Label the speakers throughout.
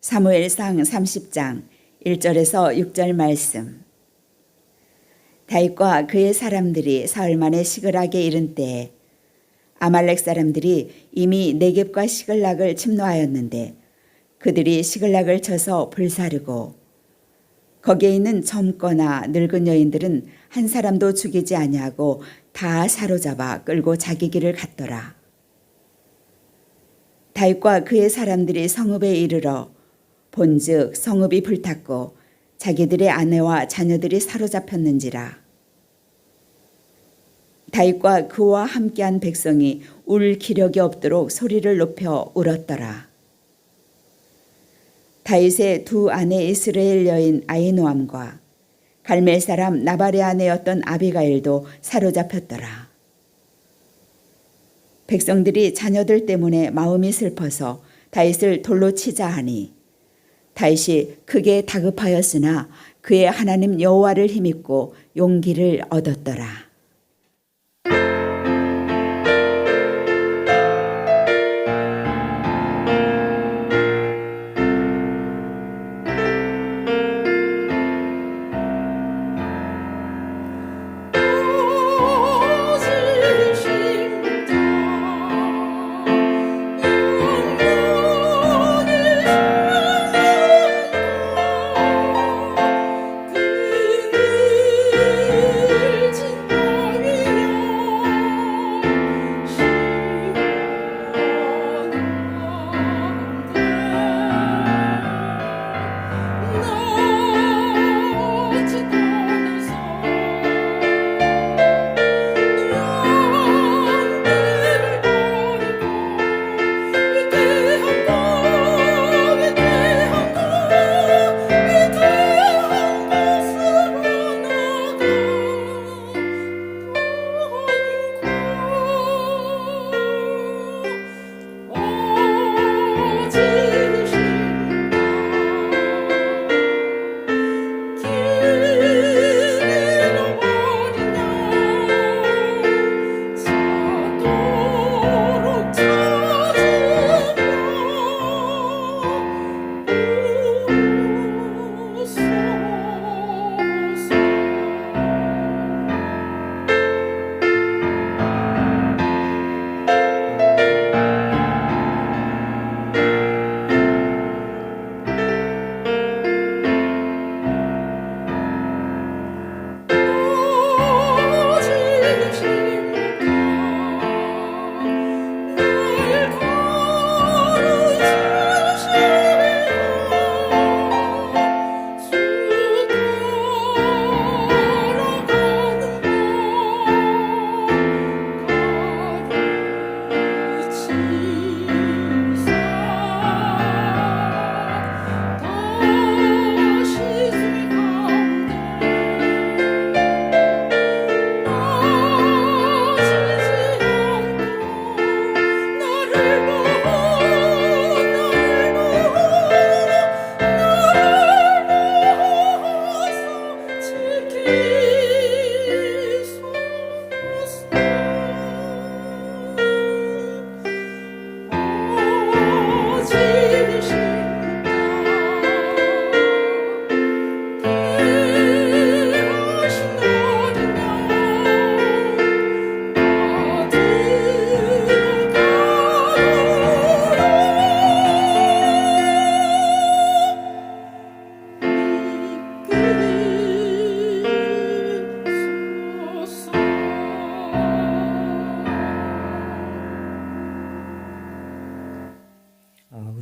Speaker 1: 사무엘상 30장 1절에서 6절 말씀. 다윗과 그의 사람들이 사흘 만에 시글락에 이른 때에 아말렉 사람들이 이미 네겝과 시글락을 침노하였는데 그들이 시글락을 쳐서 불사르고 거기에 있는 젊거나 늙은 여인들은 한 사람도 죽이지 아니하고 다 사로잡아 끌고 자기 길을 갔더라. 다윗과 그의 사람들이 성읍에 이르러 본즉 성읍이 불탔고 자기들의 아내와 자녀들이 사로잡혔는지라. 다윗과 그와 함께한 백성이 울 기력이 없도록 소리를 높여 울었더라. 다윗의 두 아내 이스라엘 여인 아히노암과 갈멜 사람 나발의 아내였던 아비가일도 사로잡혔더라. 백성들이 자녀들 때문에 마음이 슬퍼서 다윗을 돌로 치자 하니 다윗이 크게 다급하였으나 그의 하나님 여호와를 힘입고 용기를 얻었더라.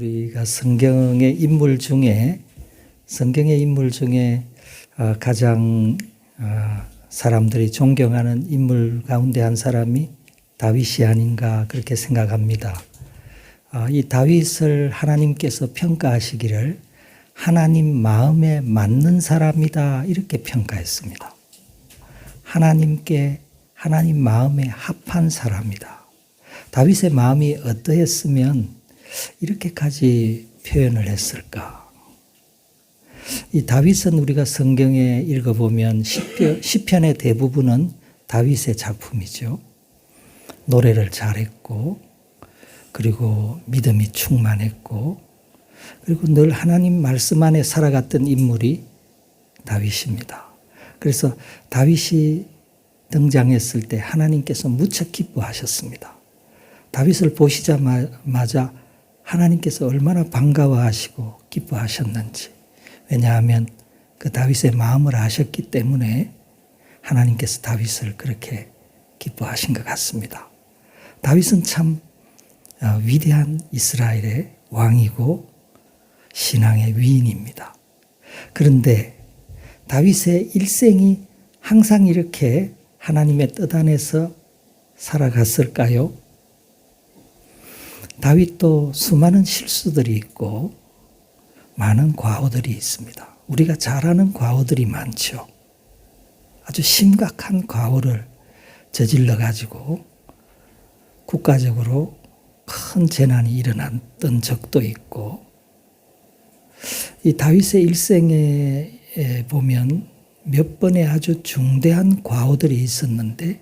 Speaker 2: 우리가 성경의 인물 중에 가장 사람들이 존경하는 인물 가운데 한 사람이 다윗이 아닌가 그렇게 생각합니다. 이 다윗을 하나님께서 평가하시기를 하나님 마음에 맞는 사람이다 이렇게 평가했습니다. 하나님 마음에 합한 사람이다. 다윗의 마음이 어떠했으면 이렇게까지 표현을 했을까? 이 다윗은 우리가 성경에 읽어보면 시편의 대부분은 다윗의 작품이죠. 노래를 잘했고 그리고 믿음이 충만했고 그리고 늘 하나님 말씀 안에 살아갔던 인물이 다윗입니다. 그래서 다윗이 등장했을 때 하나님께서 무척 기뻐하셨습니다. 다윗을 보시자마자 하나님께서 얼마나 반가워하시고 기뻐하셨는지. 왜냐하면 그 다윗의 마음을 아셨기 때문에 하나님께서 다윗을 그렇게 기뻐하신 것 같습니다. 다윗은 참 위대한 이스라엘의 왕이고 신앙의 위인입니다. 그런데 다윗의 일생이 항상 이렇게 하나님의 뜻 안에서 살아갔을까요? 다윗도 수많은 실수들이 있고 많은 과오들이 있습니다. 우리가 잘 아는 과오들이 많죠. 아주 심각한 과오를 저질러 가지고 국가적으로 큰 재난이 일어났던 적도 있고, 이 다윗의 일생에 보면 몇 번의 아주 중대한 과오들이 있었는데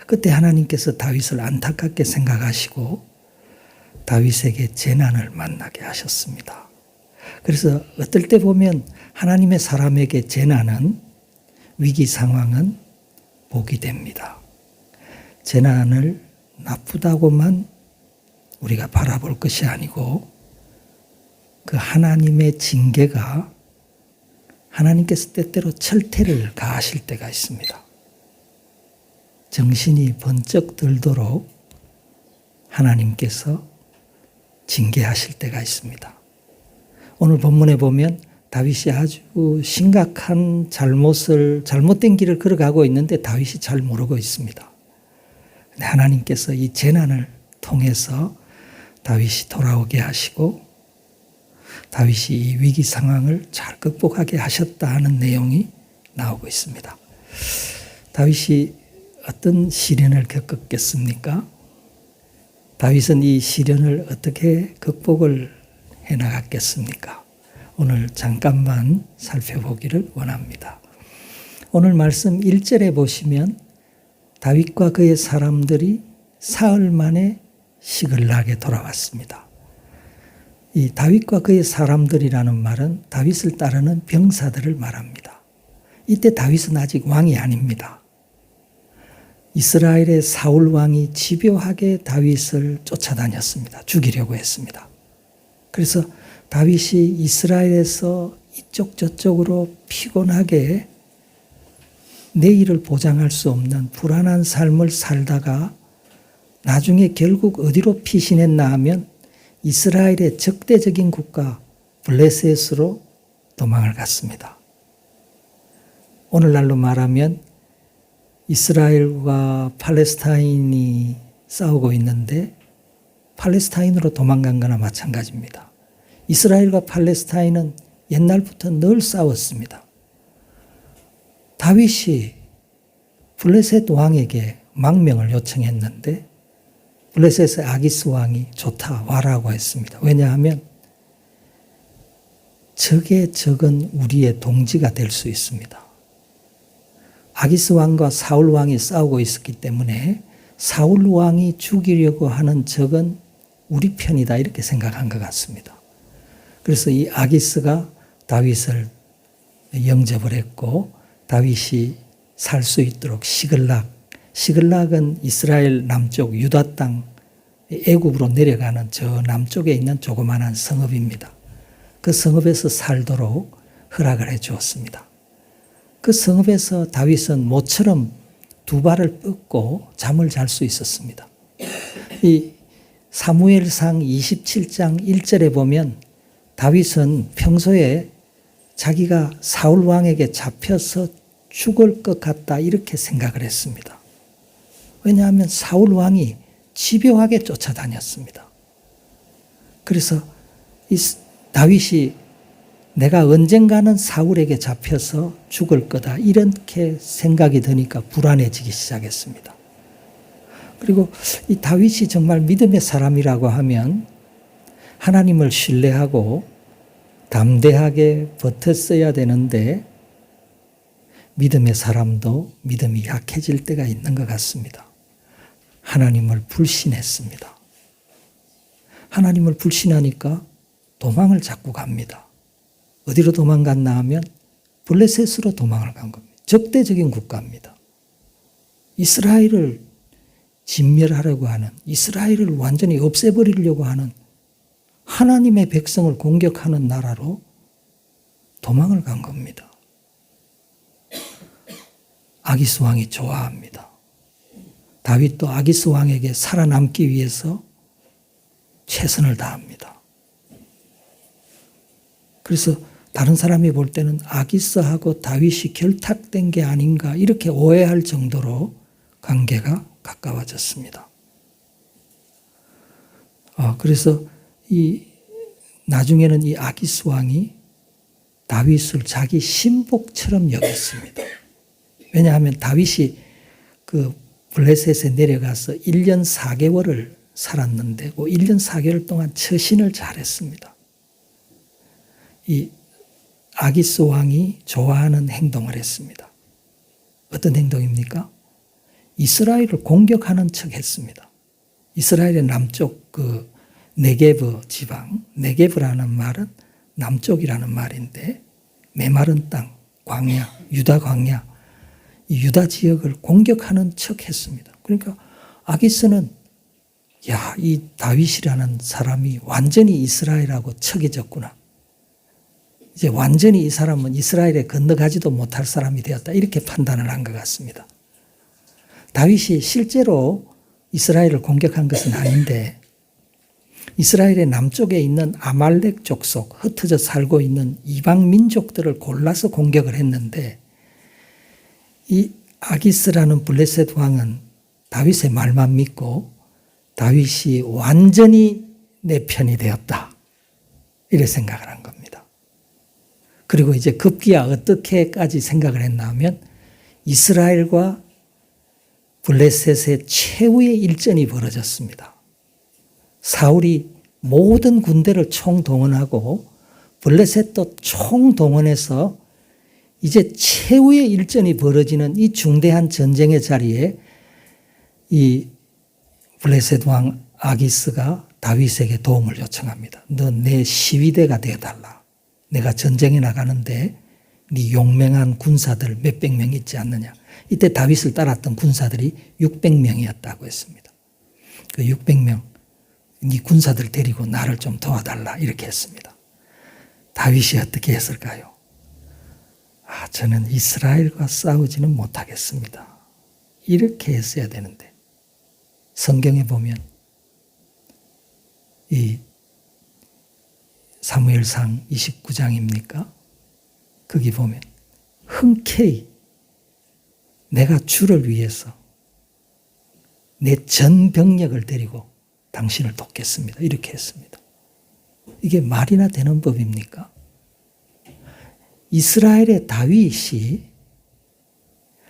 Speaker 2: 그때 하나님께서 다윗을 안타깝게 생각하시고 다윗에게 재난을 만나게 하셨습니다. 그래서 어떨 때 보면 하나님의 사람에게 재난은, 위기 상황은 복이 됩니다. 재난을 나쁘다고만 우리가 바라볼 것이 아니고 그 하나님의 징계가 하나님께서 때때로 철퇴를 가하실 때가 있습니다. 정신이 번쩍 들도록 하나님께서 징계하실 때가 있습니다. 오늘 본문에 보면 다윗이 아주 심각한 잘못된 길을 걸어가고 있는데 다윗이 잘 모르고 있습니다. 하나님께서 이 재난을 통해서 다윗이 돌아오게 하시고 다윗이 이 위기 상황을 잘 극복하게 하셨다 하는 내용이 나오고 있습니다. 다윗이 어떤 시련을 겪었겠습니까? 다윗은 이 시련을 어떻게 극복을 해나갔겠습니까? 오늘 잠깐만 살펴보기를 원합니다. 오늘 말씀 1절에 보시면 다윗과 그의 사람들이 사흘 만에 시글락에 돌아왔습니다. 이 다윗과 그의 사람들이라는 말은 다윗을 따르는 병사들을 말합니다. 이때 다윗은 아직 왕이 아닙니다. 이스라엘의 사울 왕이 집요하게 다윗을 쫓아다녔습니다. 죽이려고 했습니다. 그래서 다윗이 이스라엘에서 이쪽 저쪽으로 피곤하게 내일을 보장할 수 없는 불안한 삶을 살다가 나중에 결국 어디로 피신했나 하면 이스라엘의 적대적인 국가 블레셋으로 도망을 갔습니다. 오늘날로 말하면 이스라엘과 팔레스타인이 싸우고 있는데 팔레스타인으로 도망간 거나 마찬가지입니다. 이스라엘과 팔레스타인은 옛날부터 늘 싸웠습니다. 다윗이 블레셋 왕에게 망명을 요청했는데 블레셋의 아기스 왕이 좋다, 와라고 했습니다. 왜냐하면 적의 적은 우리의 동지가 될 수 있습니다. 아기스 왕과 사울 왕이 싸우고 있었기 때문에 사울 왕이 죽이려고 하는 적은 우리 편이다 이렇게 생각한 것 같습니다. 그래서 이 아기스가 다윗을 영접을 했고 다윗이 살 수 있도록 시글락은 이스라엘 남쪽 유다 땅 애굽으로 내려가는 저 남쪽에 있는 조그마한 성읍입니다. 그 성읍에서 살도록 허락을 해 주었습니다. 그 성읍에서 다윗은 모처럼 두 발을 뻗고 잠을 잘 수 있었습니다. 이 사무엘상 27장 1절에 보면 다윗은 평소에 자기가 사울 왕에게 잡혀서 죽을 것 같다 이렇게 생각을 했습니다. 왜냐하면 사울 왕이 집요하게 쫓아다녔습니다. 그래서 이 다윗이 내가 언젠가는 사울에게 잡혀서 죽을 거다 이렇게 생각이 드니까 불안해지기 시작했습니다. 그리고 이 다윗이 정말 믿음의 사람이라고 하면 하나님을 신뢰하고 담대하게 버텼어야 되는데 믿음의 사람도 믿음이 약해질 때가 있는 것 같습니다. 하나님을 불신했습니다. 하나님을 불신하니까 도망을 자꾸 갑니다. 어디로 도망갔나 하면 블레셋으로 도망을 간 겁니다. 적대적인 국가입니다. 이스라엘을 진멸하려고 하는, 이스라엘을 완전히 없애버리려고 하는 하나님의 백성을 공격하는 나라로 도망을 간 겁니다. 아기스 왕이 좋아합니다. 다윗도 아기스 왕에게 살아남기 위해서 최선을 다합니다. 그래서 다른 사람이 볼 때는 아기스하고 다윗이 결탁된 게 아닌가 이렇게 오해할 정도로 관계가 가까워졌습니다. 그래서 나중에는 이 아기스 왕이 다윗을 자기 신복처럼 여겼습니다. 왜냐하면 다윗이 그 블레셋에 내려가서 1년 4개월을 살았는데 그 1년 4개월 동안 처신을 잘했습니다. 이 아기스 왕이 좋아하는 행동을 했습니다. 어떤 행동입니까? 이스라엘을 공격하는 척 했습니다. 이스라엘의 남쪽 그 네게브 지방, 네게브라는 말은 남쪽이라는 말인데 메마른 땅, 광야, 유다 광야, 이 유다 지역을 공격하는 척 했습니다. 그러니까 아기스는 이 다윗이라는 사람이 완전히 이스라엘하고 척해졌구나. 이제 완전히 이 사람은 이스라엘에 건너가지도 못할 사람이 되었다. 이렇게 판단을 한 것 같습니다. 다윗이 실제로 이스라엘을 공격한 것은 아닌데 이스라엘의 남쪽에 있는 아말렉 족속, 흩어져 살고 있는 이방 민족들을 골라서 공격을 했는데 이 아기스라는 블레셋 왕은 다윗의 말만 믿고 다윗이 완전히 내 편이 되었다. 이렇게 생각을 한 겁니다. 그리고 이제 급기야 어떻게까지 생각을 했나 하면 이스라엘과 블레셋의 최후의 일전이 벌어졌습니다. 사울이 모든 군대를 총동원하고 블레셋도 총동원해서 이제 최후의 일전이 벌어지는 이 중대한 전쟁의 자리에 이 블레셋 왕 아기스가 다윗에게 도움을 요청합니다. 너 내 시위대가 되어달라. 내가 전쟁에 나가는데 네 용맹한 군사들 몇백 명 있지 않느냐. 이때 다윗을 따랐던 군사들이 600명이었다고 했습니다. 그 600명 네 군사들 데리고 나를 좀 도와달라 이렇게 했습니다. 다윗이 어떻게 했을까요? 저는 이스라엘과 싸우지는 못하겠습니다. 이렇게 했어야 되는데 성경에 보면 이 사무엘상 29장입니까? 거기 보면 흔쾌히 내가 주를 위해서 내 전 병력을 데리고 당신을 돕겠습니다. 이렇게 했습니다. 이게 말이나 되는 법입니까? 이스라엘의 다윗이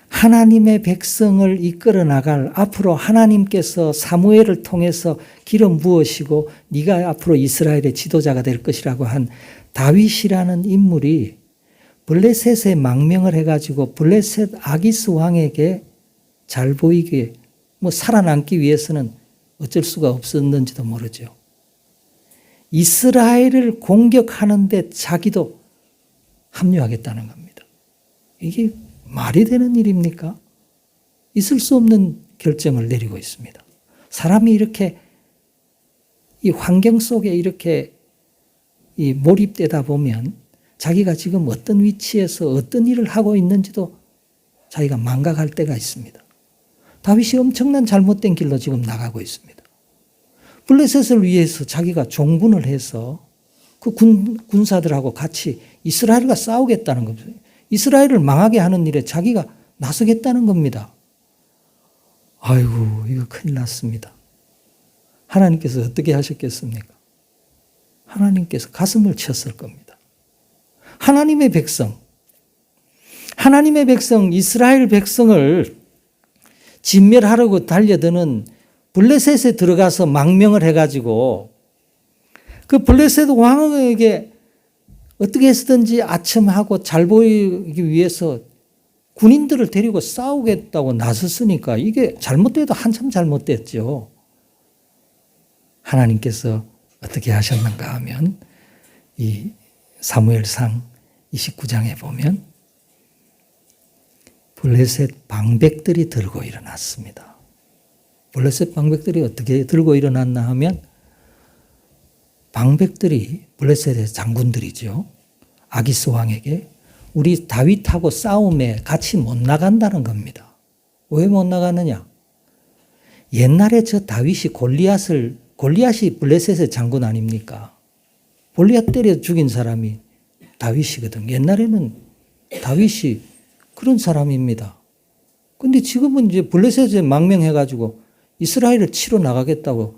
Speaker 2: 하나님의 백성을 이끌어 나갈 앞으로 하나님께서 사무엘을 통해서 기름 부으시고 네가 앞으로 이스라엘의 지도자가 될 것이라고 한 다윗이라는 인물이 블레셋에 망명을 해가지고 블레셋 아기스 왕에게 잘 보이게 살아남기 위해서는 어쩔 수가 없었는지도 모르죠. 이스라엘을 공격하는데 자기도 합류하겠다는 겁니다. 이게 말이 되는 일입니까? 있을 수 없는 결정을 내리고 있습니다. 사람이 이렇게 이 환경 속에 이렇게 몰입되다 보면 자기가 지금 어떤 위치에서 어떤 일을 하고 있는지도 자기가 망각할 때가 있습니다. 다윗이 엄청난 잘못된 길로 지금 나가고 있습니다. 블레셋을 위해서 자기가 종군을 해서 그 군사들하고 같이 이스라엘과 싸우겠다는 겁니다. 이스라엘을 망하게 하는 일에 자기가 나서겠다는 겁니다. 아이고, 이거 큰일 났습니다. 하나님께서 어떻게 하셨겠습니까? 하나님께서 가슴을 쳤을 겁니다. 하나님의 백성, 이스라엘 백성을 진멸하려고 달려드는 블레셋에 들어가서 망명을 해가지고 그 블레셋 왕에게 어떻게 해서든지 아첨하고 잘 보이기 위해서 군인들을 데리고 싸우겠다고 나섰으니까 이게 잘못돼도 한참 잘못됐죠. 하나님께서 어떻게 하셨는가 하면 이 사무엘상 29장에 보면 블레셋 방백들이 들고 일어났습니다. 블레셋 방백들이 어떻게 들고 일어났나 하면 방백들이 블레셋의 장군들이죠. 아기스 왕에게 우리 다윗하고 싸움에 같이 못 나간다는 겁니다. 왜 못 나가느냐? 옛날에 저 다윗이 골리앗이 블레셋의 장군 아닙니까? 골리앗 때려 죽인 사람이 다윗이거든. 옛날에는 다윗이 그런 사람입니다. 근데 지금은 이제 블레셋에 망명해가지고 이스라엘을 치러 나가겠다고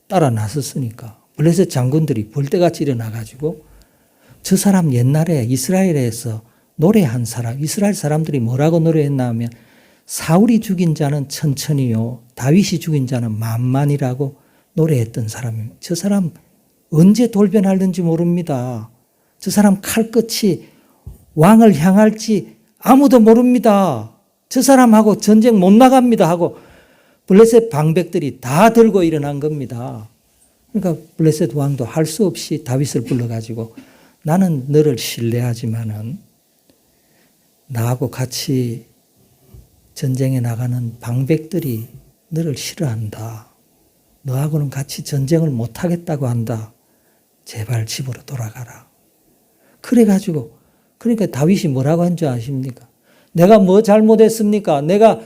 Speaker 2: 따라 나섰으니까 블레셋 장군들이 벌떼같이 일어나가지고 저 사람 옛날에 이스라엘에서 노래한 사람, 이스라엘 사람들이 뭐라고 노래했나 하면 사울이 죽인 자는 천천히요, 다윗이 죽인 자는 만만이라고 노래했던 사람입니다. 저 사람 언제 돌변할는지 모릅니다. 저 사람 칼끝이 왕을 향할지 아무도 모릅니다. 저 사람하고 전쟁 못 나갑니다 하고 블레셋 방백들이 다 들고 일어난 겁니다. 그러니까 블레셋 왕도 할 수 없이 다윗을 불러가지고 나는 너를 신뢰하지만은 나하고 같이 전쟁에 나가는 방백들이 너를 싫어한다. 너하고는 같이 전쟁을 못하겠다고 한다. 제발 집으로 돌아가라. 그래가지고 그러니까 다윗이 뭐라고 한 줄 아십니까? 내가 뭐 잘못했습니까? 내가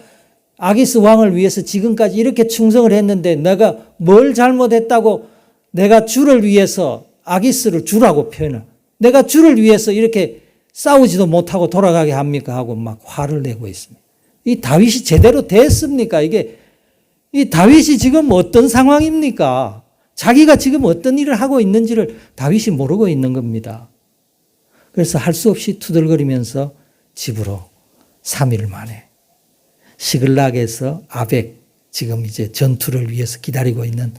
Speaker 2: 아기스 왕을 위해서 지금까지 이렇게 충성을 했는데 내가 뭘 잘못했다고 내가 주를 위해서 아기스를 주라고 표현을 내가 주를 위해서 이렇게 싸우지도 못하고 돌아가게 합니까? 하고 막 화를 내고 있습니다. 이 다윗이 제대로 됐습니까? 이 다윗이 지금 어떤 상황입니까? 자기가 지금 어떤 일을 하고 있는지를 다윗이 모르고 있는 겁니다. 그래서 할 수 없이 투덜거리면서 집으로 3일 만에 시글락에서 아벡, 지금 이제 전투를 위해서 기다리고 있는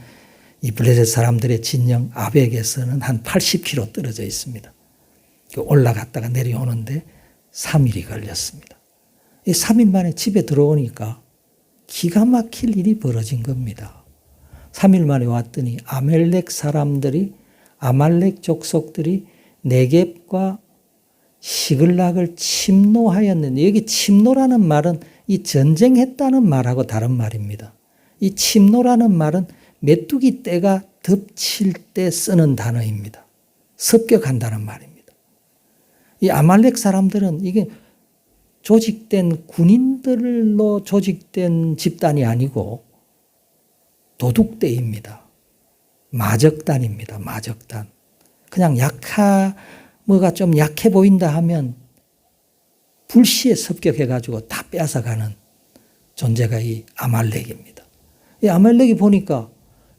Speaker 2: 이 블레셋 사람들의 진영 아벡에서는 한 80km 떨어져 있습니다. 올라갔다가 내려오는데 3일이 걸렸습니다. 이 3일 만에 집에 들어오니까 기가 막힐 일이 벌어진 겁니다. 3일 만에 왔더니 아말렉 족속들이 네겝과 시글락을 침노하였는데 여기 침노라는 말은 이 전쟁했다는 말하고 다른 말입니다. 이 침노라는 말은 메뚜기 떼가 덮칠 때 쓰는 단어입니다. 습격한다는 말입니다. 이 아말렉 사람들은 이게 조직된 군인들로 조직된 집단이 아니고 도둑떼입니다. 마적단입니다. 마적단. 그냥 뭐가 좀 약해 보인다 하면 불시에 습격해가지고 다 빼앗아가는 존재가 이 아말렉입니다. 이 아말렉이 보니까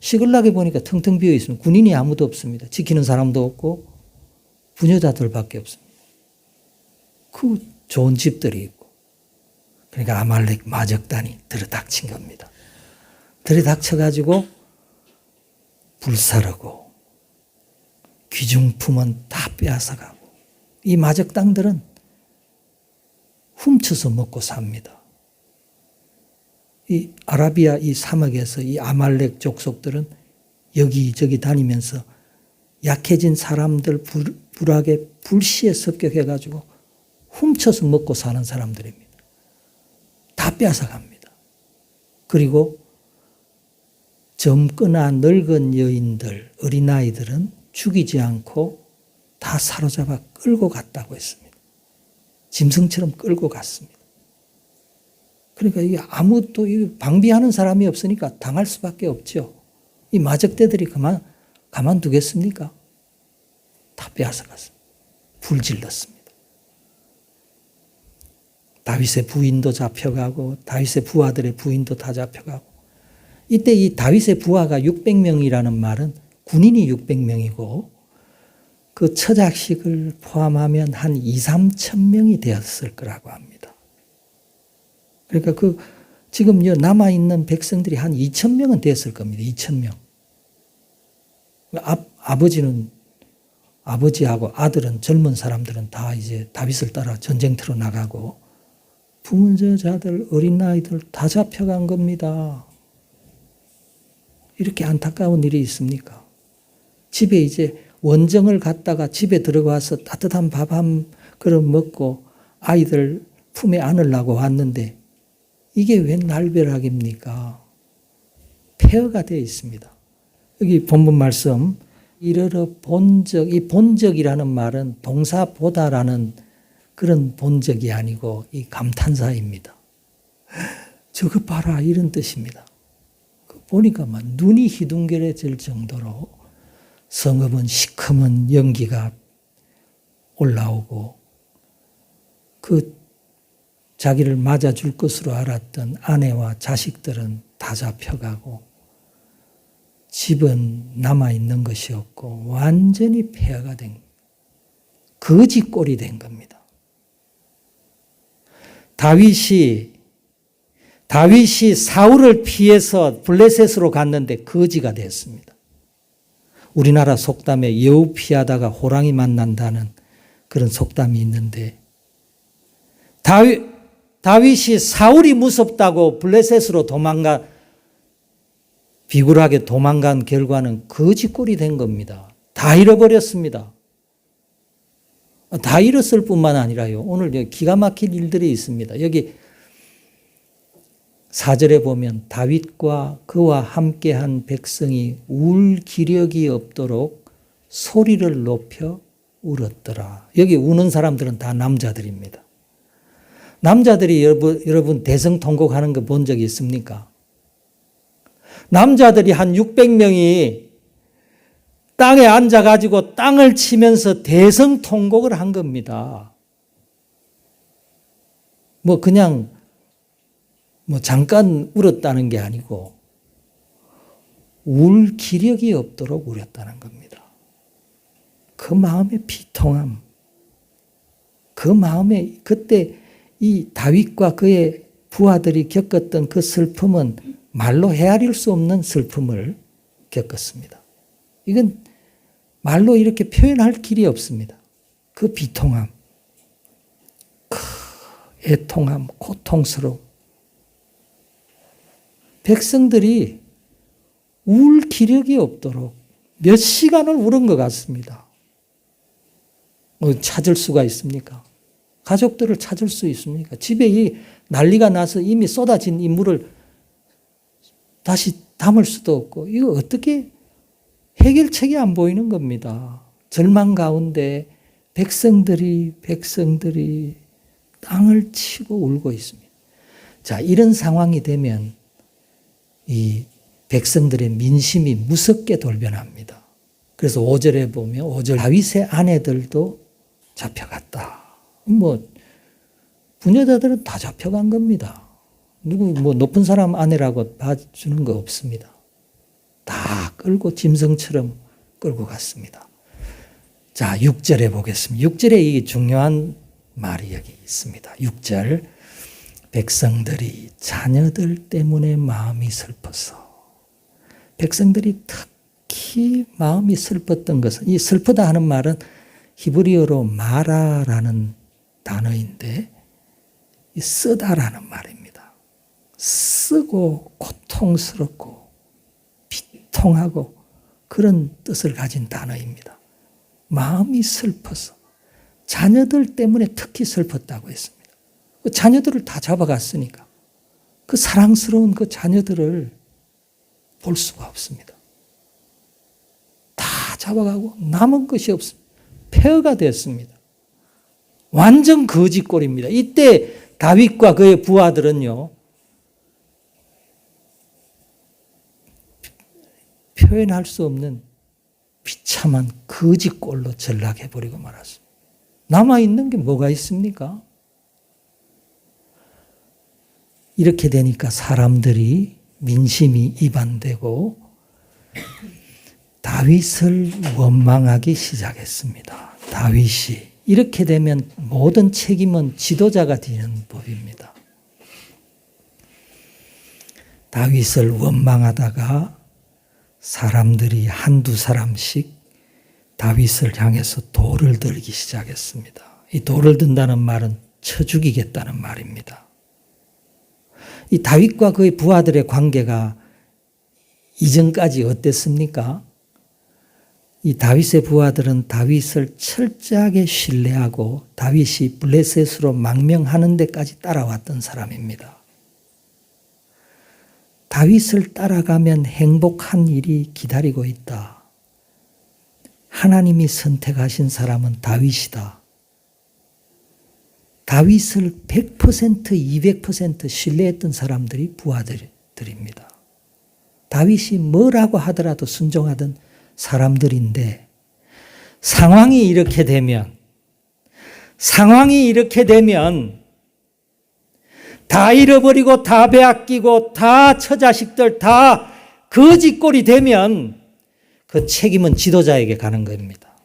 Speaker 2: 시글락에 보니까 텅텅 비어 있습니다. 군인이 아무도 없습니다. 지키는 사람도 없고 부녀자들밖에 없습니다. 그 좋은 집들이 있고 그러니까 아말렉 마적단이 들이닥친 겁니다. 들이닥쳐가지고 불사르고 귀중품은 다 빼앗아가고 이 마적당들은 훔쳐서 먹고 삽니다. 이 아라비아 이 사막에서 이 아말렉 족속들은 여기저기 다니면서 약해진 사람들 불악에 불시에 습격해가지고 훔쳐서 먹고 사는 사람들입니다. 다 빼앗아갑니다. 그리고 젊거나 늙은 여인들, 어린아이들은 죽이지 않고 다 사로잡아 끌고 갔다고 했습니다. 짐승처럼 끌고 갔습니다. 그러니까 이게 아무도 방비하는 사람이 없으니까 당할 수밖에 없죠. 이 마적대들이 가만두겠습니까? 다 빼앗아갔습니다. 불질렀습니다. 다윗의 부인도 잡혀가고 다윗의 부하들의 부인도 다 잡혀가고 이때 이 다윗의 부하가 600명이라는 말은 군인이 600명이고 그 처자식을 포함하면 한 2, 3천 명이 되었을 거라고 합니다. 그러니까 지금 남아있는 백성들이 한 2천 명은 됐을 겁니다. 2천 명. 아버지하고 아들은 젊은 사람들은 다 이제 다윗을 따라 전쟁터로 나가고 부모자들, 어린아이들 다 잡혀간 겁니다. 이렇게 안타까운 일이 있습니까? 집에 이제 원정을 갔다가 집에 들어가서 따뜻한 밥 한 그릇 먹고 아이들 품에 안으려고 왔는데 이게 웬 날벼락입니까? 폐허가 되어 있습니다. 여기 본문 말씀 이르러 본적, 이 본적이라는 말은 동사 보다라는 그런 본적이 아니고 이 감탄사입니다. 저거 봐라 이런 뜻입니다. 보니까 막 눈이 희둥거려질 정도로 성읍은 시커먼 연기가 올라오고 그 자기를 맞아줄 것으로 알았던 아내와 자식들은 다 잡혀가고 집은 남아있는 것이 없고 완전히 폐허가 된 거지꼴이 된 겁니다. 다윗이 사울을 피해서 블레셋으로 갔는데 거지가 됐습니다. 우리나라 속담에 여우 피하다가 호랑이 만난다는 그런 속담이 있는데 다윗이 사울이 무섭다고 블레셋으로 비굴하게 도망간 결과는 거지꼴이 된 겁니다. 다 잃어버렸습니다. 다 잃었을 뿐만 아니라요. 오늘 기가 막힐 일들이 있습니다. 여기 4절에 보면 다윗과 그와 함께한 백성이 울 기력이 없도록 소리를 높여 울었더라. 여기 우는 사람들은 다 남자들입니다. 남자들이 여러분 대성통곡하는 거 본 적이 있습니까? 남자들이 한 600명이 땅에 앉아가지고 땅을 치면서 대성통곡을 한 겁니다. 그냥 잠깐 울었다는 게 아니고 울 기력이 없도록 울었다는 겁니다. 그 마음의 비통함, 그 마음에 그때 이 다윗과 그의 부하들이 겪었던 그 슬픔은 말로 헤아릴 수 없는 슬픔을 겪었습니다. 이건 말로 이렇게 표현할 길이 없습니다. 그 비통함, 그 애통함, 고통스러움. 백성들이 울 기력이 없도록 몇 시간을 울은 것 같습니다. 찾을 수가 있습니까? 가족들을 찾을 수 있습니까? 집에 이 난리가 나서 이미 쏟아진 인물을 다시 담을 수도 없고 이거 어떻게 해결책이 안 보이는 겁니다. 절망 가운데 백성들이 땅을 치고 울고 있습니다. 자, 이런 상황이 되면 이 백성들의 민심이 무섭게 돌변합니다. 그래서 5절에 보면 5절 다윗의 아내들도 잡혀갔다. 부녀자들은 다 잡혀간 겁니다. 누구 높은 사람 아내라고 봐주는 거 없습니다. 다 끌고 짐승처럼 끌고 갔습니다. 자, 6절에 보겠습니다. 6절에 이 중요한 말이 여기 있습니다. 6절 백성들이 자녀들 때문에 마음이 슬퍼서 백성들이 특히 마음이 슬펐던 것은 이 슬프다 하는 말은 히브리어로 마라라는 단어인데 이 쓰다라는 말입니다. 쓰고 고통스럽고 비통하고 그런 뜻을 가진 단어입니다. 마음이 슬퍼서 자녀들 때문에 특히 슬펐다고 했습니다. 그 자녀들을 다 잡아갔으니까 그 사랑스러운 그 자녀들을 볼 수가 없습니다. 다 잡아가고 남은 것이 없습니다. 폐허가 됐습니다. 완전 거지꼴입니다. 이때 다윗과 그의 부하들은요, 표현할 수 없는 비참한 거지꼴로 전락해버리고 말았습니다. 남아있는 게 뭐가 있습니까? 이렇게 되니까 사람들이 민심이 이반되고 다윗을 원망하기 시작했습니다. 다윗이 이렇게 되면 모든 책임은 지도자가 지는 법입니다. 다윗을 원망하다가 사람들이 한두 사람씩 다윗을 향해서 돌을 들기 시작했습니다. 이 돌을 든다는 말은 쳐 죽이겠다는 말입니다. 이 다윗과 그의 부하들의 관계가 이전까지 어땠습니까? 이 다윗의 부하들은 다윗을 철저하게 신뢰하고 다윗이 블레셋으로 망명하는 데까지 따라왔던 사람입니다. 다윗을 따라가면 행복한 일이 기다리고 있다. 하나님이 선택하신 사람은 다윗이다. 다윗을 100%, 200% 신뢰했던 사람들이 부하들입니다. 다윗이 뭐라고 하더라도 순종하던 사람들인데 상황이 이렇게 되면 다 잃어버리고 다 빼앗기고 다 처자식들 다 거지꼴이 되면 그 책임은 지도자에게 가는 겁니다.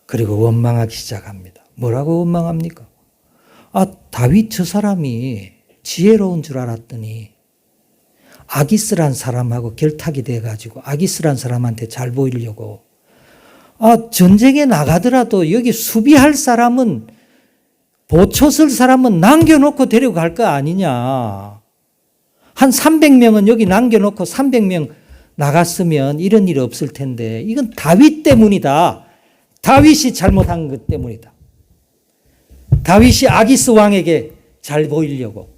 Speaker 2: 그리고 원망하기 시작합니다. 뭐라고 원망합니까? 다윗 저 사람이 지혜로운 줄 알았더니 아기스란 사람하고 결탁이 돼가지고 아기스란 사람한테 잘 보이려고 전쟁에 나가더라도 여기 수비할 사람은 보초 쓸 사람은 남겨놓고 데려갈 거 아니냐. 한 300명은 여기 남겨놓고 300명 나갔으면 이런 일 없을 텐데 이건 다윗 때문이다. 다윗이 잘못한 것 때문이다. 다윗이 아기스 왕에게 잘 보이려고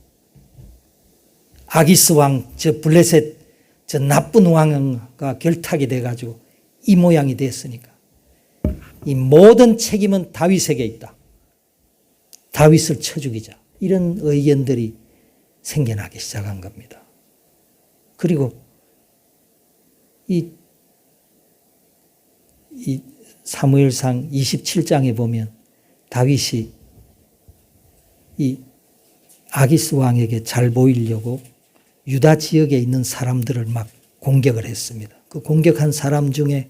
Speaker 2: 아기스 왕, 저 블레셋, 저 나쁜 왕과 결탁이 돼가지고 이 모양이 됐으니까 이 모든 책임은 다윗에게 있다. 다윗을 쳐 죽이자. 이런 의견들이 생겨나기 시작한 겁니다. 그리고 이 사무엘상 27장에 보면 다윗이 이 아기스 왕에게 잘 보이려고 유다 지역에 있는 사람들을 막 공격을 했습니다. 그 공격한 사람 중에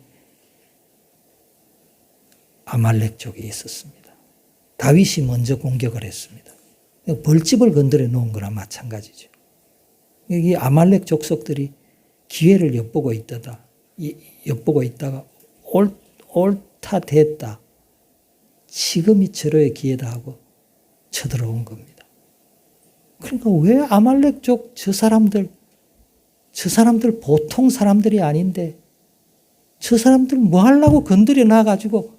Speaker 2: 아말렉족이 있었습니다. 다윗이 먼저 공격을 했습니다. 벌집을 건드려 놓은 거나 마찬가지죠. 이 아말렉 족속들이 기회를 엿보고 있다가 옳다 됐다. 지금이 절호의 기회다 하고 쳐들어온 겁니다. 그러니까 왜 아말렉족 저 사람들 보통 사람들이 아닌데 저 사람들 뭐 하려고 건드려 놔가지고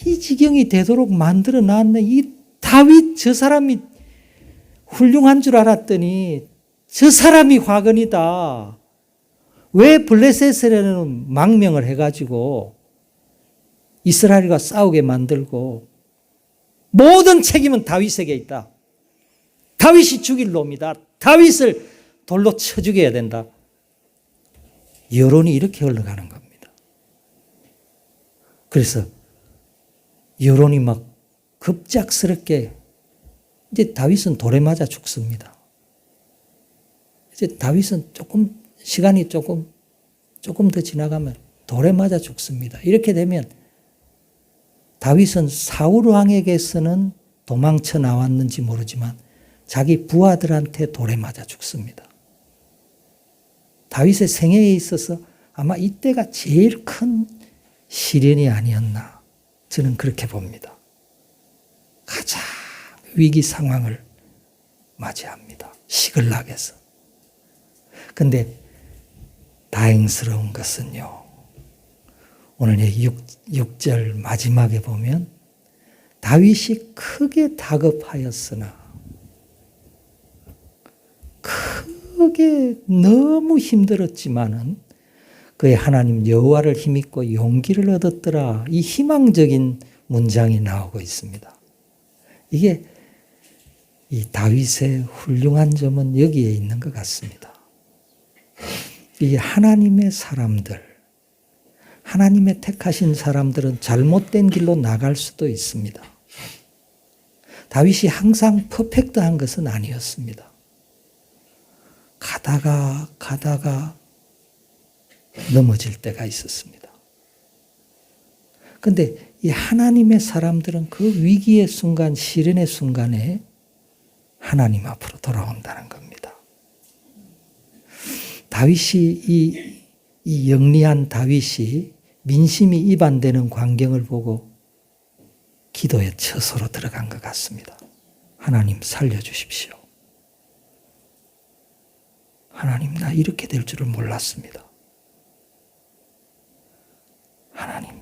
Speaker 2: 이 지경이 되도록 만들어 놨네. 이 다윗 저 사람이 훌륭한 줄 알았더니 저 사람이 화근이다. 왜 블레셋에는 망명을 해가지고 이스라엘과 싸우게 만들고 모든 책임은 다윗에게 있다. 다윗이 죽일 놈이다. 다윗을 돌로 쳐 죽여야 된다. 여론이 이렇게 흘러가는 겁니다. 그래서 여론이 막 급작스럽게 이제 다윗은 돌에 맞아 죽습니다. 이제 다윗은 시간이 조금 더 지나가면 돌에 맞아 죽습니다. 이렇게 되면 다윗은 사울 왕에게서는 도망쳐 나왔는지 모르지만 자기 부하들한테 돌에 맞아 죽습니다. 다윗의 생애에 있어서 아마 이때가 제일 큰 시련이 아니었나 저는 그렇게 봅니다. 가장 위기 상황을 맞이합니다. 시글락에서. 그런데 다행스러운 것은요. 오늘 6절 마지막에 보면 다윗이 크게 다급하였으나 크게 너무 힘들었지만은 그의 하나님 여호와를 힘입고 용기를 얻었더라. 이 희망적인 문장이 나오고 있습니다. 이게 이 다윗의 훌륭한 점은 여기에 있는 것 같습니다. 이 하나님의 사람들, 하나님의 택하신 사람들은 잘못된 길로 나갈 수도 있습니다. 다윗이 항상 퍼펙트한 것은 아니었습니다. 가다가 넘어질 때가 있었습니다. 그런데 이 하나님의 사람들은 그 위기의 순간, 시련의 순간에 하나님 앞으로 돌아온다는 겁니다. 다윗이 이 영리한 다윗이 민심이 이반되는 광경을 보고 기도의 처소로 들어간 것 같습니다. 하나님 살려주십시오. 하나님 나 이렇게 될 줄을 몰랐습니다.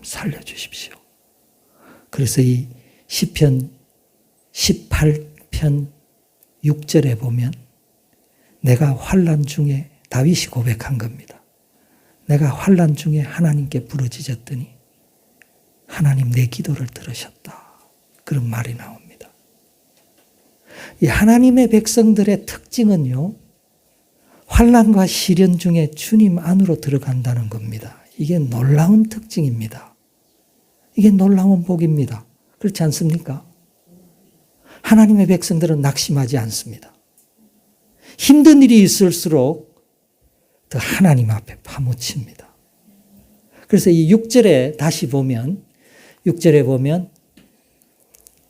Speaker 2: 살려주십시오. 그래서 이 시편 18편 6절에 보면 내가 환난 중에 다윗이 고백한 겁니다. 내가 환난 중에 하나님께 부르짖었더니 하나님 내 기도를 들으셨다. 그런 말이 나옵니다. 이 하나님의 백성들의 특징은요, 환난과 시련 중에 주님 안으로 들어간다는 겁니다. 이게 놀라운 특징입니다. 이게 놀라운 복입니다. 그렇지 않습니까? 하나님의 백성들은 낙심하지 않습니다. 힘든 일이 있을수록 더 하나님 앞에 파묻힙니다. 그래서 이 6절에 다시 보면 6절에 보면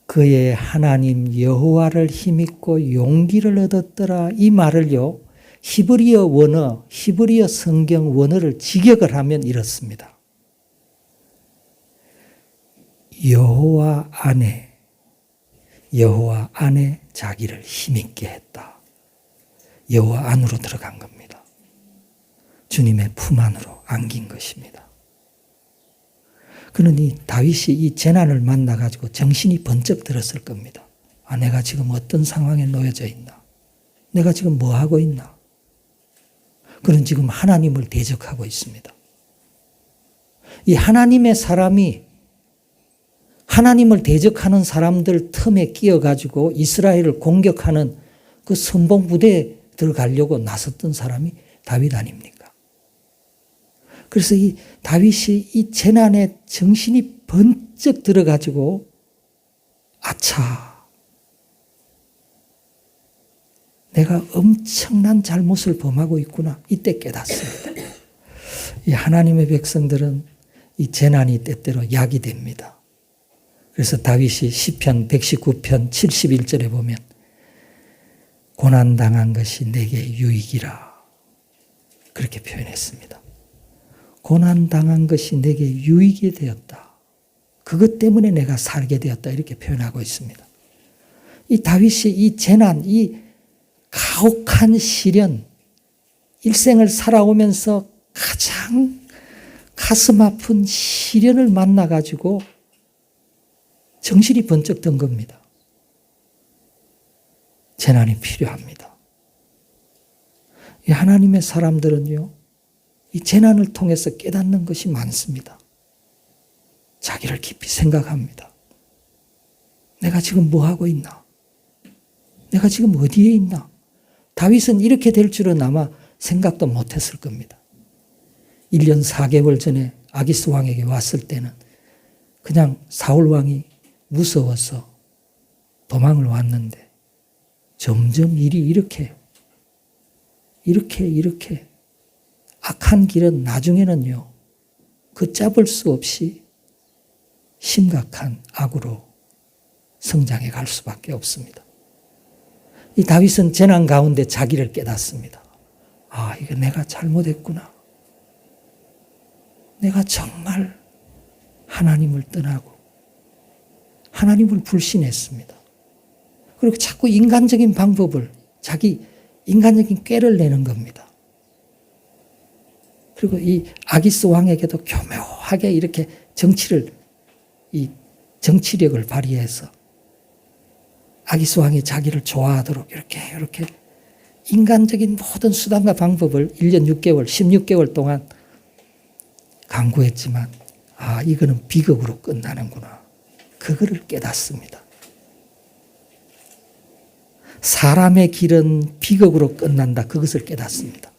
Speaker 2: 그의 하나님 여호와를 힘입고 용기를 얻었더라. 이 말을요, 히브리어 원어, 히브리어 성경 원어를 직역을 하면 이렇습니다. 여호와 안에 자기를 힘있게 했다. 여호와 안으로 들어간 겁니다. 주님의 품 안으로 안긴 것입니다. 그는 이 다윗이 이 재난을 만나가지고 정신이 번쩍 들었을 겁니다. 아, 내가 지금 어떤 상황에 놓여져 있나? 내가 지금 뭐 하고 있나? 그는 지금 하나님을 대적하고 있습니다. 이 하나님의 사람이 하나님을 대적하는 사람들 틈에 끼어가지고 이스라엘을 공격하는 그 선봉 부대에 들어가려고 나섰던 사람이 다윗 아닙니까? 그래서 이 다윗이 이 재난에 정신이 번쩍 들어가지고 아차, 내가 엄청난 잘못을 범하고 있구나. 이때 깨닫습니다. 이 하나님의 백성들은 이 재난이 때때로 약이 됩니다. 그래서 다윗이 시편 119편 71절에 보면 고난당한 것이 내게 유익이라 그렇게 표현했습니다. 고난당한 것이 내게 유익이 되었다. 그것 때문에 내가 살게 되었다. 이렇게 표현하고 있습니다. 이 다윗이 이 재난, 이 가혹한 시련, 일생을 살아오면서 가장 가슴 아픈 시련을 만나가지고 정신이 번쩍 든 겁니다. 재난이 필요합니다. 이 하나님의 사람들은요, 이 재난을 통해서 깨닫는 것이 많습니다. 자기를 깊이 생각합니다. 내가 지금 뭐 하고 있나? 내가 지금 어디에 있나? 다윗은 이렇게 될 줄은 아마 생각도 못했을 겁니다. 1년 4개월 전에 아기스 왕에게 왔을 때는 그냥 사울 왕이 무서워서 도망을 왔는데 점점 일이 이렇게 악한 길은 나중에는요, 걷잡을 수 없이 심각한 악으로 성장해 갈 수밖에 없습니다. 이 다윗은 재난 가운데 자기를 깨닫습니다. 아, 이거 내가 잘못했구나. 내가 정말 하나님을 떠나고 하나님을 불신했습니다. 그리고 자꾸 인간적인 방법을, 자기 인간적인 꾀를 내는 겁니다. 그리고 이 아기스 왕에게도 교묘하게 이렇게 정치력을 발휘해서 아기스 왕이 자기를 좋아하도록 이렇게 인간적인 모든 수단과 방법을 1년 6개월, 16개월 동안 강구했지만, 아, 이거는 비극으로 끝나는구나. 그거를 깨닫습니다. 사람의 길은 비극으로 끝난다. 그것을 깨닫습니다.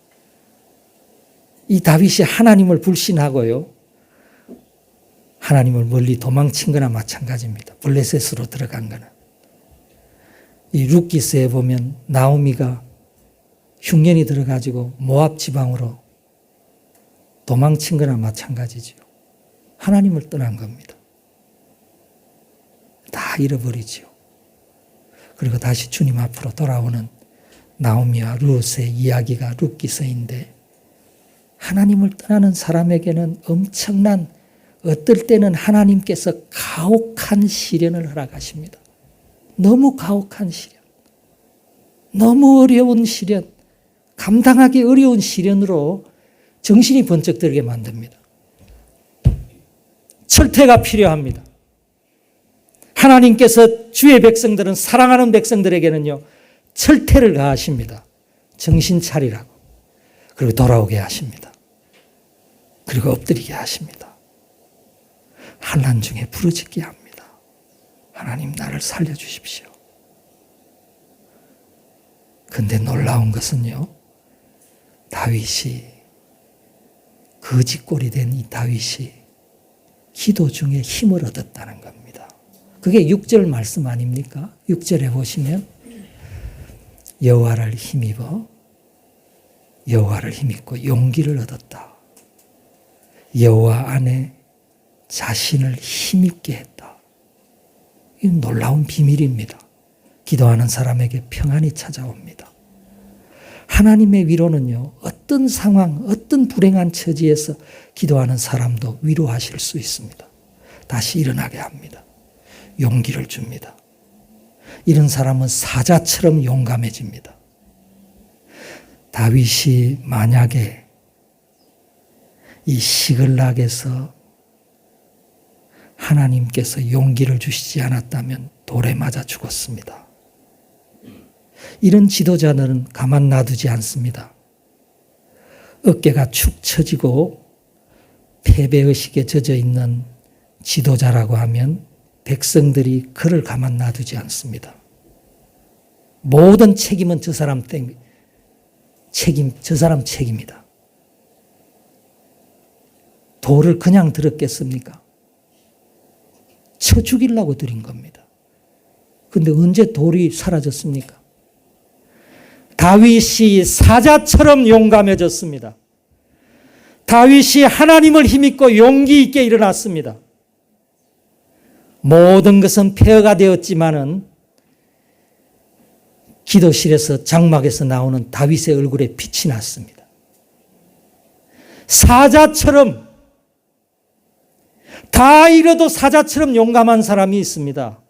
Speaker 2: 이 다윗이 하나님을 불신하고요, 하나님을 멀리 도망친 거나 마찬가지입니다. 블레셋으로 들어간 거는. 이 룻기스에 보면 나오미가 흉년이 들어가지고 모압 지방으로 도망친 거나 마찬가지죠. 하나님을 떠난 겁니다. 다 잃어버리죠. 그리고 다시 주님 앞으로 돌아오는 나오미와 룻의 이야기가 룻기서인데, 하나님을 떠나는 사람에게는 엄청난, 어떨 때는 하나님께서 가혹한 시련을 허락하십니다. 너무 가혹한 시련, 너무 어려운 시련, 감당하기 어려운 시련으로 정신이 번쩍 들게 만듭니다. 철퇴가 필요합니다. 하나님께서 주의 백성들은, 사랑하는 백성들에게는요, 철퇴를 가하십니다. 정신 차리라고. 그리고 돌아오게 하십니다. 그리고 엎드리게 하십니다. 환난 중에 부르짖게 합니다. 하나님, 나를 살려주십시오. 그런데 놀라운 것은요, 다윗이, 거지꼴이 된 이 다윗이 기도 중에 힘을 얻었다는 겁니다. 그게 6절 말씀 아닙니까? 6절에 보시면 여호와를 힘입어, 여호와를 힘입고 용기를 얻었다. 여호와 안에 자신을 힘입게 했다. 이 놀라운 비밀입니다. 기도하는 사람에게 평안이 찾아옵니다. 하나님의 위로는요, 어떤 상황, 어떤 불행한 처지에서 기도하는 사람도 위로하실 수 있습니다. 다시 일어나게 합니다. 용기를 줍니다. 이런 사람은 사자처럼 용감해집니다. 다윗이 만약에 이 시글락에서 하나님께서 용기를 주시지 않았다면 돌에 맞아 죽었습니다. 이런 지도자들은 가만 놔두지 않습니다. 어깨가 축 처지고 패배의식에 젖어 있는 지도자라고 하면 백성들이 그를 가만 놔두지 않습니다. 모든 책임은 저 사람 책임이다. 돌을 그냥 들었겠습니까? 쳐 죽이려고 들인 겁니다. 그런데 언제 돌이 사라졌습니까? 다윗이 사자처럼 용감해졌습니다. 다윗이 하나님을 힘입고 용기 있게 일어났습니다. 모든 것은 폐허가 되었지만은 기도실에서 장막에서 나오는 다윗의 얼굴에 빛이 났습니다. 사자처럼, 다 잃어도 사자처럼 용감한 사람이 있습니다.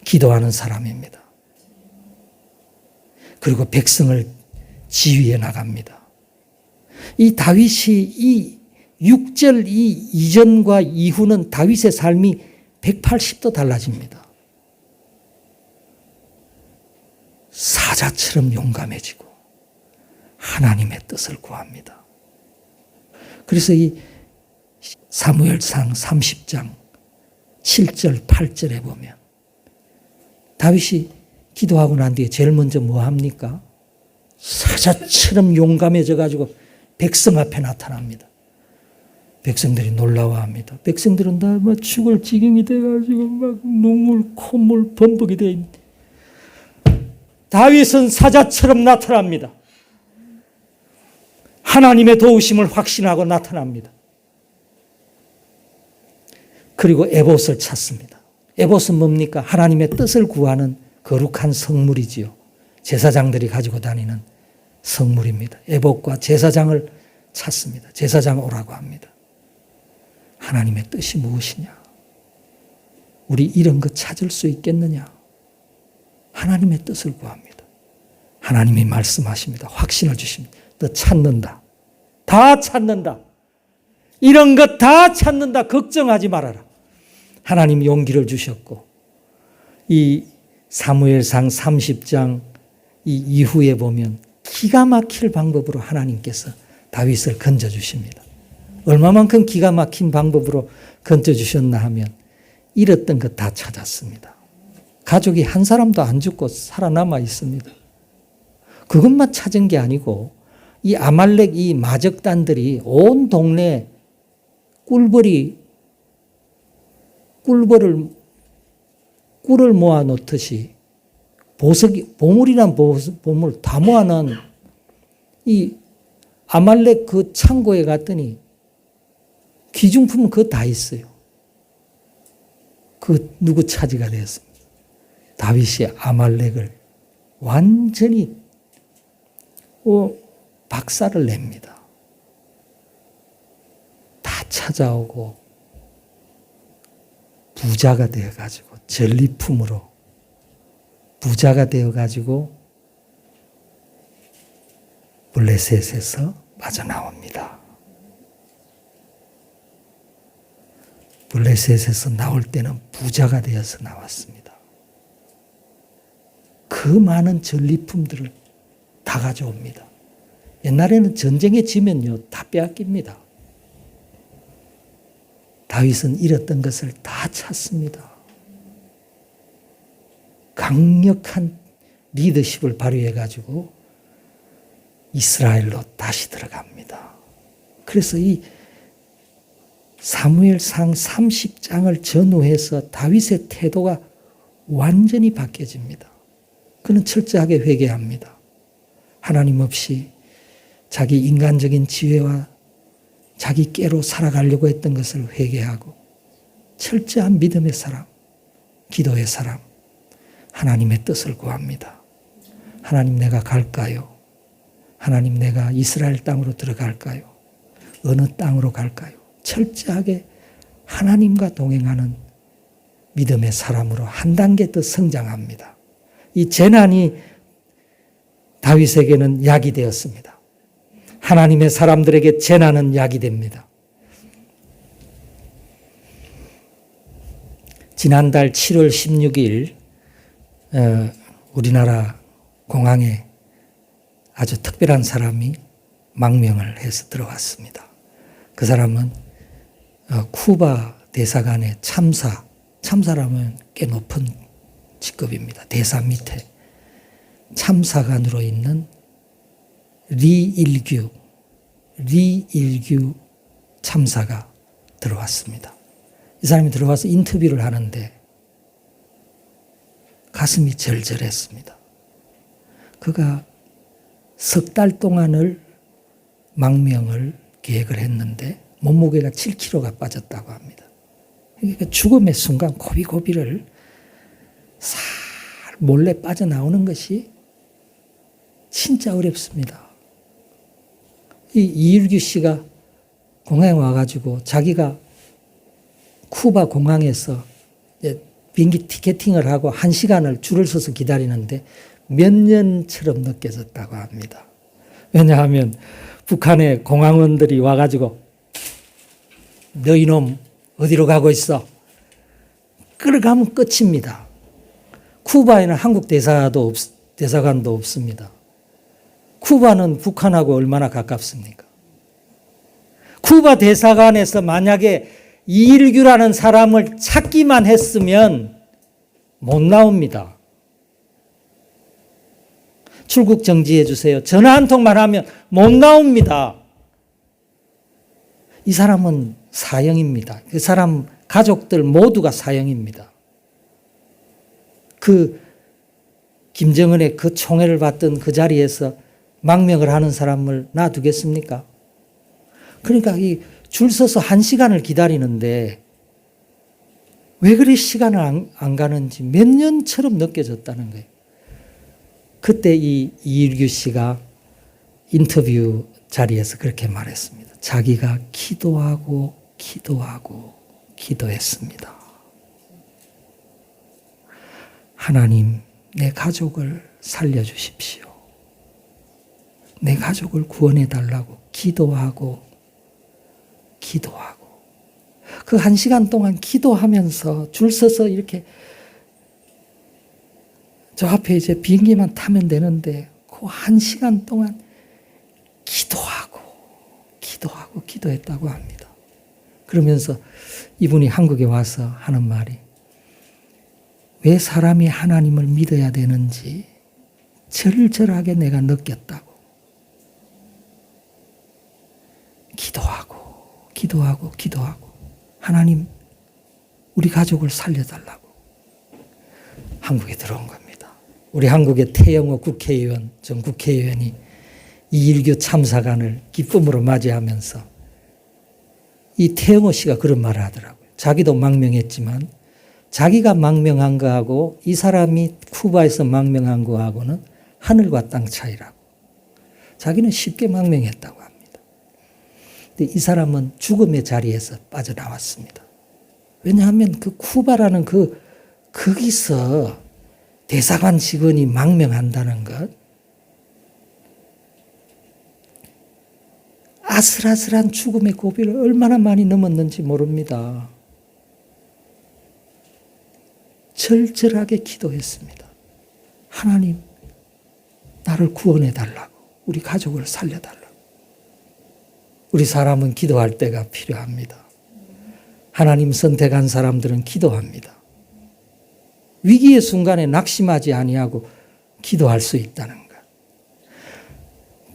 Speaker 2: 기도하는 사람입니다. 그리고 백성을 지휘해 나갑니다. 이 다윗이 이 6절 이 이전과 이후는 다윗의 삶이 180도 달라집니다. 사자처럼 용감해지고 하나님의 뜻을 구합니다. 그래서 이 사무엘상 30장 7절 8절에 보면 다윗이 기도하고 난 뒤에 제일 먼저 뭐 합니까? 사자처럼 용감해져 가지고 백성 앞에 나타납니다. 백성들이 놀라워합니다. 백성들은 다 막 죽을 지경이 돼가지고 막 눈물, 콧물, 범벅이 돼 있는. 다윗은 사자처럼 나타납니다. 하나님의 도우심을 확신하고 나타납니다. 그리고 에봇을 찾습니다. 에봇은 뭡니까? 하나님의 뜻을 구하는 거룩한 성물이지요. 제사장들이 가지고 다니는 성물입니다. 에봇과 제사장을 찾습니다. 제사장 오라고 합니다. 하나님의 뜻이 무엇이냐? 우리 이런 것 찾을 수 있겠느냐? 하나님의 뜻을 구합니다. 하나님이 말씀하십니다. 확신을 주십니다. 너 찾는다. 다 찾는다. 이런 것 다 찾는다. 걱정하지 말아라. 하나님 용기를 주셨고 이 사무엘상 30장 이 이후에 보면 기가 막힐 방법으로 하나님께서 다윗을 건져주십니다. 얼마만큼 기가 막힌 방법으로 건져주셨나 하면 잃었던 것 다 찾았습니다. 가족이 한 사람도 안 죽고 살아남아 있습니다. 그것만 찾은 게 아니고 이 아말렉 이 마적단들이 온 동네에 꿀을 모아 놓듯이 보물이란 보물 다 모아놓은 이 아말렉 그 창고에 갔더니 귀중품은 그거 다 있어요. 그 누구 차지가 되었습니다. 다윗이 아말렉을 완전히 박살을 냅니다. 다 찾아오고 부자가 되어가지고 전리품으로 부자가 되어가지고 블레셋에서 빠져나옵니다. 블레셋에서 나올 때는 부자가 되어서 나왔습니다. 그 많은 전리품들을 다 가져옵니다. 옛날에는 전쟁에 지면요 다 빼앗깁니다. 다윗은 잃었던 것을 다 찾습니다. 강력한 리더십을 발휘해가지고 이스라엘로 다시 들어갑니다. 그래서 이 사무엘상 30장을 전후해서 다윗의 태도가 완전히 바뀌어집니다. 그는 철저하게 회개합니다. 하나님 없이 자기 인간적인 지혜와 자기 깨로 살아가려고 했던 것을 회개하고 철저한 믿음의 사람, 기도의 사람, 하나님의 뜻을 구합니다. 하나님 내가 갈까요? 하나님 내가 이스라엘 땅으로 들어갈까요? 어느 땅으로 갈까요? 철저하게 하나님과 동행하는 믿음의 사람으로 한 단계 더 성장합니다. 이 재난이 다윗에게는 약이 되었습니다. 하나님의 사람들에게 재난은 약이 됩니다. 지난달 7월 16일 우리나라 공항에 아주 특별한 사람이 망명을 해서 들어왔습니다. 그 사람은 쿠바 대사관의 참사라면 꽤 높은 직급입니다. 대사 밑에 참사관으로 있는 리일규 참사가 들어왔습니다. 이 사람이 들어와서 인터뷰를 하는데 가슴이 절절했습니다. 그가 석 달 동안을 망명을 계획을 했는데 몸무게가 7kg가 빠졌다고 합니다. 그러니까 죽음의 순간 고비고비를 살 몰래 빠져나오는 것이 진짜 어렵습니다. 이 이일규 씨가 공항에 와가지고 자기가 쿠바 공항에서 비행기 티켓팅을 하고 1시간을 줄을 서서 기다리는데 몇 년처럼 느껴졌다고 합니다. 왜냐하면 북한의 공항원들이 와가지고 너 이놈 어디로 가고 있어? 끌어가면 끝입니다. 쿠바에는 한국 대사관도 없습니다. 쿠바는 북한하고 얼마나 가깝습니까? 쿠바 대사관에서 만약에 이일규라는 사람을 찾기만 했으면 못 나옵니다. 출국 정지해 주세요. 전화 한 통만 하면 못 나옵니다. 이 사람은 사형입니다. 그 사람 가족들 모두가 사형입니다. 그 김정은의 그 총애를 받던 그 자리에서 망명을 하는 사람을 놔두겠습니까? 그러니까 이 줄 서서 1시간을 기다리는데 왜 그리 시간을 안 가는지 몇 년처럼 느껴졌다는 거예요. 그때 이 이일규 씨가 인터뷰 자리에서 그렇게 말했습니다. 자기가 기도하고 기도했습니다. 하나님, 내 가족을 살려주십시오. 내 가족을 구원해달라고 기도하고 그 1시간 동안 기도하면서 줄 서서 이렇게 저 앞에 이제 비행기만 타면 되는데 그 1시간 동안 기도했다고 합니다. 그러면서 이분이 한국에 와서 하는 말이 왜 사람이 하나님을 믿어야 되는지 절절하게 내가 느꼈다고. 기도하고 하나님 우리 가족을 살려달라고 한국에 들어온 겁니다. 우리 한국의 태영호 국회의원, 전 국회의원이 이일규 참사관을 기쁨으로 맞이하면서 이 태영호 씨가 그런 말을 하더라고요. 자기도 망명했지만 자기가 망명한 거하고 이 사람이 쿠바에서 망명한 거하고는 하늘과 땅 차이라고. 자기는 쉽게 망명했다고 합니다. 근데 이 사람은 죽음의 자리에서 빠져나왔습니다. 왜냐하면 그 쿠바라는 거기서 대사관 직원이 망명한다는 것, 아슬아슬한 죽음의 고비를 얼마나 많이 넘었는지 모릅니다. 절절하게 기도했습니다. 하나님, 나를 구원해 달라고. 우리 가족을 살려 달라고. 우리 사람은 기도할 때가 필요합니다. 하나님 선택한 사람들은 기도합니다. 위기의 순간에 낙심하지 아니하고 기도할 수 있다는 것.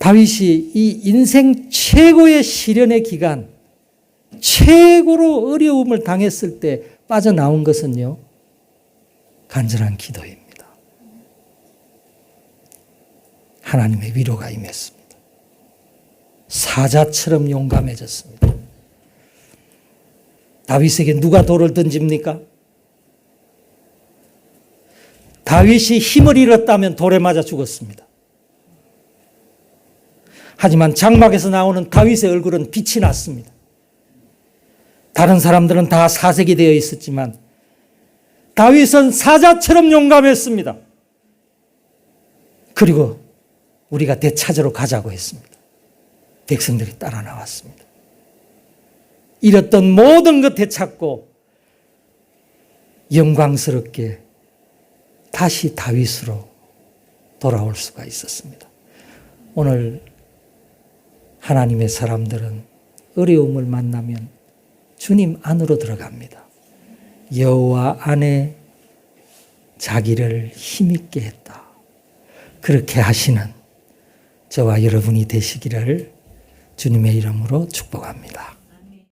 Speaker 2: 다윗이 이 인생 최고의 시련의 기간, 최고로 어려움을 당했을 때 빠져나온 것은요, 간절한 기도입니다. 하나님의 위로가 임했습니다. 사자처럼 용감해졌습니다. 다윗에게 누가 돌을 던집니까? 다윗이 힘을 잃었다면 돌에 맞아 죽었습니다. 하지만 장막에서 나오는 다윗의 얼굴은 빛이 났습니다. 다른 사람들은 다 사색이 되어 있었지만 다윗은 사자처럼 용감했습니다. 그리고 우리가 되찾으러 가자고 했습니다. 백성들이 따라 나왔습니다. 잃었던 모든 것 되찾고 영광스럽게 다시 다윗으로 돌아올 수가 있었습니다. 오늘 하나님의 사람들은 어려움을 만나면 주님 안으로 들어갑니다. 여호와 안에 자기를 힘있게 했다. 그렇게 하시는 저와 여러분이 되시기를 주님의 이름으로 축복합니다.